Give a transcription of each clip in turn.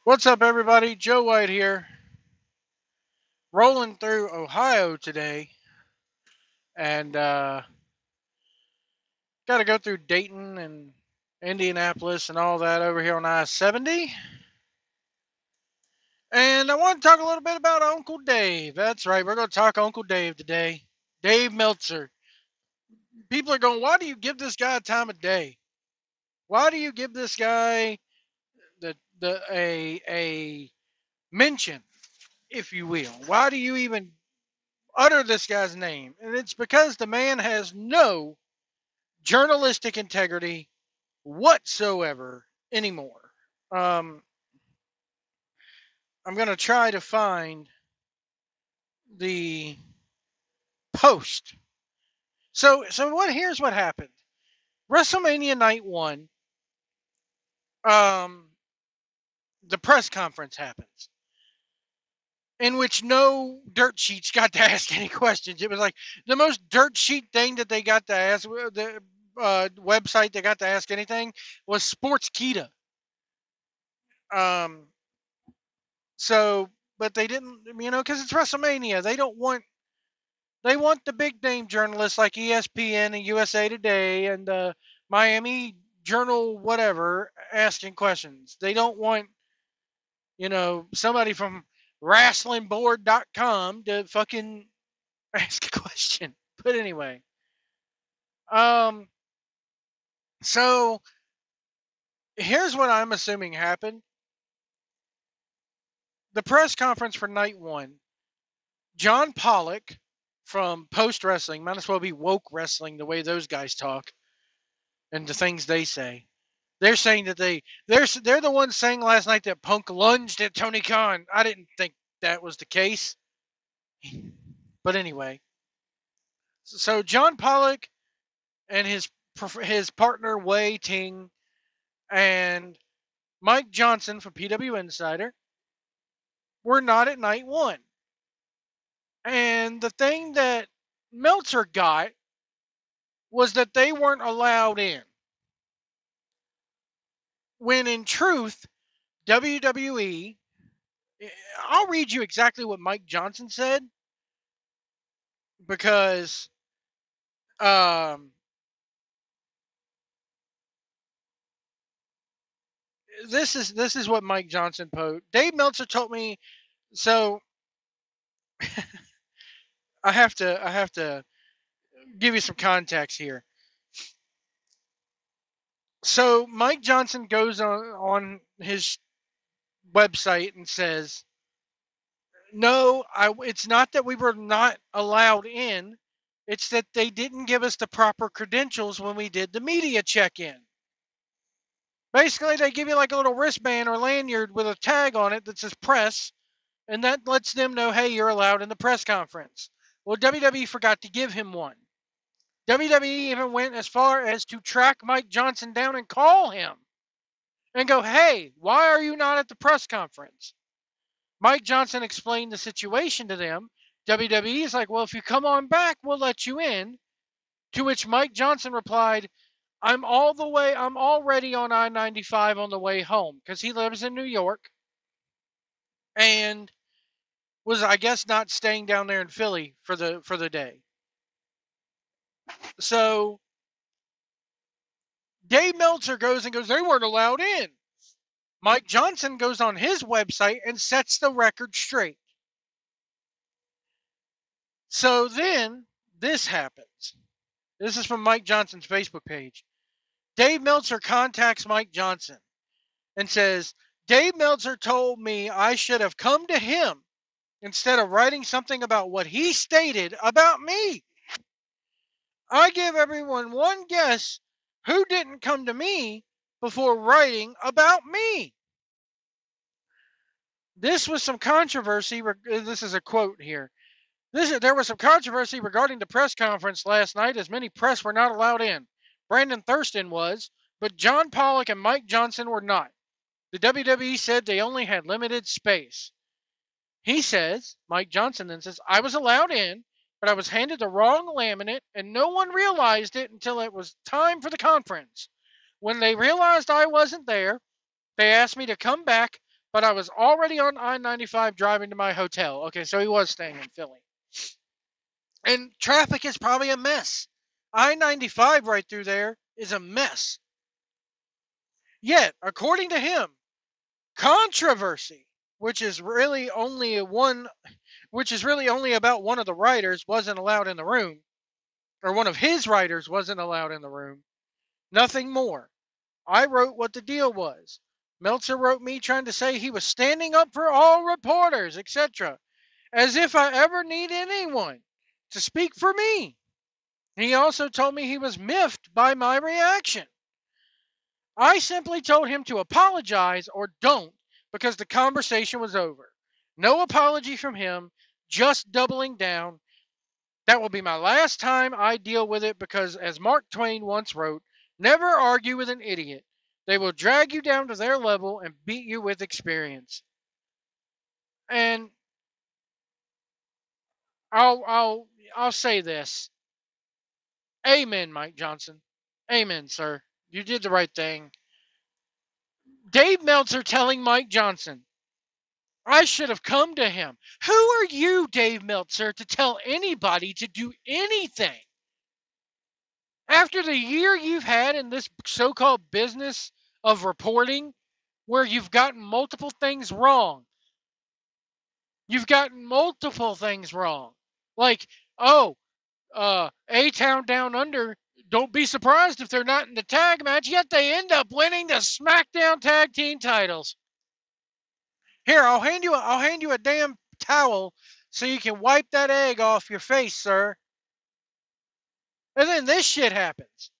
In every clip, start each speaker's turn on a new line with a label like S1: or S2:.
S1: What's up, everybody? Joe White here, rolling through Ohio today, and got to go through Dayton and Indianapolis and all that over here on I-70. And I want to talk a little bit about Uncle Dave. That's right, we're going to talk Uncle Dave today. Dave Meltzer. People are going, why do you give this guy a time of day? Why do you give this guy a mention, if you will? Why do you even utter this guy's name? And it's because the man has no journalistic integrity whatsoever anymore. Um, I'm going to try to find the post. So what? Here's what happened. WrestleMania Night 1, um, the press conference happens, in which no dirt sheets got to ask any questions. It was like the most dirt sheet thing that they got to ask. The website they got to ask anything was Sportskeeda. Um, So, but they didn't, because it's WrestleMania. They want the big name journalists like ESPN and USA Today and Miami Journal, whatever, asking questions. They don't want, somebody from wrestlingboard.com to fucking ask a question. But anyway, um, so here's what I'm assuming happened. The press conference for night one, John Pollock from Post Wrestling, might as well be woke wrestling the way those guys talk and the things they say. They're saying that they're the ones saying last night that Punk lunged at Tony Khan. I didn't think that was the case. But anyway, so John Pollock and his partner Wei Ting and Mike Johnson from PW Insider were not at night one. And the thing that Meltzer got was that they weren't allowed in. When in truth, WWE, I'll read you exactly what Mike Johnson said because this is what Mike Johnson posted. Dave Meltzer told me, so I have to give you some context here. So Mike Johnson goes on his website and says, "No, it's not that we were not allowed in. It's that they didn't give us the proper credentials when we did the media check-in. Basically, they give you like a little wristband or lanyard with a tag on it that says press, and that lets them know, hey, you're allowed in the press conference. Well, WWE forgot to give him one. WWE even went as far as to track Mike Johnson down and call him and go, hey, why are you not at the press conference? Mike Johnson explained the situation to them. WWE is like, well, if you come on back, we'll let you in. To which Mike Johnson replied, I'm already on I-95 on the way home because he lives in New York and was, I guess, not staying down there in Philly for the day. So Dave Meltzer goes, they weren't allowed in. Mike Johnson goes on his website and sets the record straight. So then this happens. This is from Mike Johnson's Facebook page. Dave Meltzer contacts Mike Johnson and says, Dave Meltzer told me I should have come to him instead of writing something about what he stated about me. I give everyone one guess who didn't come to me before writing about me. This was some controversy. This is a quote here. There was some controversy regarding the press conference last night as many press were not allowed in. Brandon Thurston was, but John Pollock and Mike Johnson were not. The WWE said they only had limited space. He says, Mike Johnson then says, I was allowed in, but I was handed the wrong laminate and no one realized it until it was time for the conference. When they realized I wasn't there, they asked me to come back, but I was already on I-95 driving to my hotel. Okay, so he was staying in Philly. And traffic is probably a mess. I-95 right through there is a mess. Yet, according to him, controversy, which is really only about one of the writers wasn't allowed in the room, or one of his writers wasn't allowed in the room. Nothing more. I wrote what the deal was. Meltzer wrote me trying to say he was standing up for all reporters, etc., as if I ever need anyone to speak for me. He also told me he was miffed by my reaction. I simply told him to apologize or don't because the conversation was over. No apology from him, just doubling down. That will be my last time I deal with it because, as Mark Twain once wrote, never argue with an idiot. They will drag you down to their level and beat you with experience. And I'll say this. Amen, Mike Johnson. Amen, sir. You did the right thing. Dave Meltzer telling Mike Johnson, I should have come to him. Who are you, Dave Meltzer, to tell anybody to do anything? After the year you've had in this so-called business of reporting, where you've gotten multiple things wrong. You've gotten multiple things wrong. Like, A-Town Down Under, don't be surprised if they're not in the tag match, yet they end up winning the SmackDown Tag Team titles. Here, I'll hand you a damn towel so you can wipe that egg off your face, sir. And then this shit happens.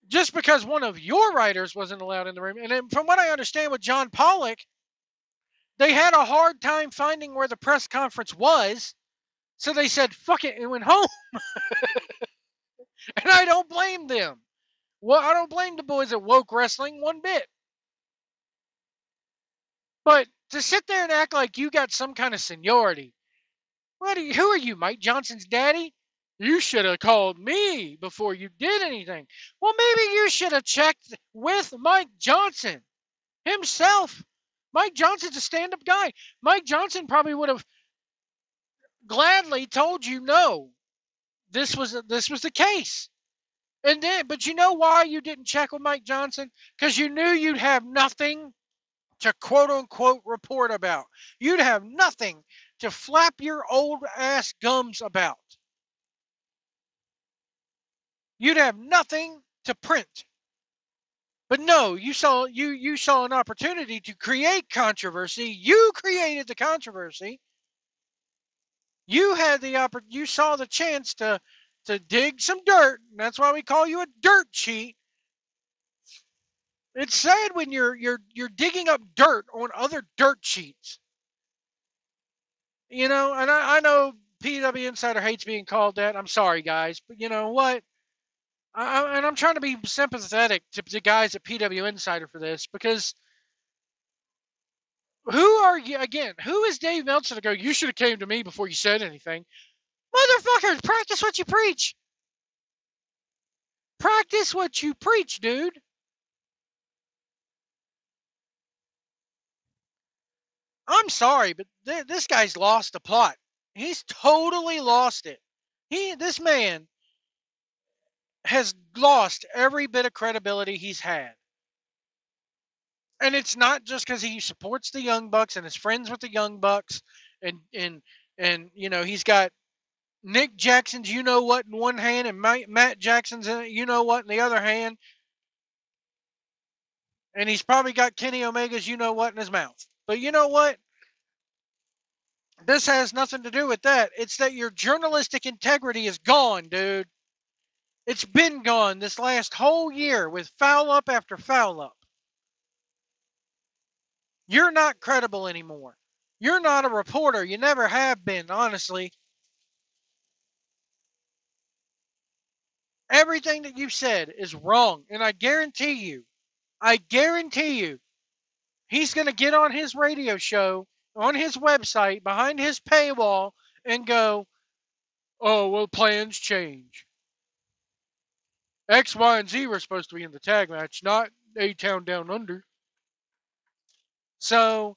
S1: Just because one of your writers wasn't allowed in the room. And from what I understand with John Pollock, they had a hard time finding where the press conference was. So they said, fuck it, and went home. And I don't blame them. Well, I don't blame the boys at Woke Wrestling one bit. But to sit there and act like you got some kind of seniority. Who are you, Mike Johnson's daddy? You should have called me before you did anything. Well, maybe you should have checked with Mike Johnson himself. Mike Johnson's a stand-up guy. Mike Johnson probably would have gladly told you no. This was the case. And then, but you know why you didn't check with Mike Johnson? Because you knew you'd have nothing to quote unquote report about. You'd have nothing to flap your old ass gums about. You'd have nothing to print. But no, you saw an opportunity to create controversy. You created the controversy. You had you saw the chance to dig some dirt. And that's why we call you a dirt cheat. It's sad when you're digging up dirt on other dirt cheats. You know, and I know PW Insider hates being called that. I'm sorry, guys, but you know what? And I'm trying to be sympathetic to the guys at PW Insider for this, because who are you, again, who is Dave Meltzer to go, you should have came to me before you said anything? Motherfuckers, practice what you preach. Practice what you preach, dude. I'm sorry, but this guy's lost the plot. He's totally lost it. This man has lost every bit of credibility he's had. And it's not just because he supports the Young Bucks and is friends with the Young Bucks, and you know, he's got Nick Jackson's you know what in one hand and Matt Jackson's you know what in the other hand, and he's probably got Kenny Omega's you know what in his mouth. But you know what? This has nothing to do with that. It's that your journalistic integrity is gone, dude. It's been gone this last whole year with foul up after foul up. You're not credible anymore. You're not a reporter. You never have been, honestly. Everything that you've said is wrong. And I guarantee you, he's going to get on his radio show, on his website, behind his paywall, and go, oh, well, plans change. X, Y, and Z were supposed to be in the tag match, not A-Town Down Under. So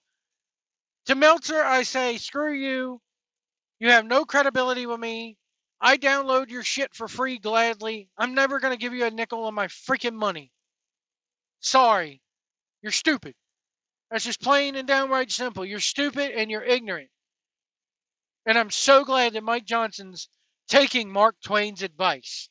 S1: to Meltzer, I say, screw you. You have no credibility with me. I download your shit for free gladly. I'm never going to give you a nickel on my freaking money. Sorry. You're stupid. That's just plain and downright simple. You're stupid and you're ignorant. And I'm so glad that Mike Johnson's taking Mark Twain's advice.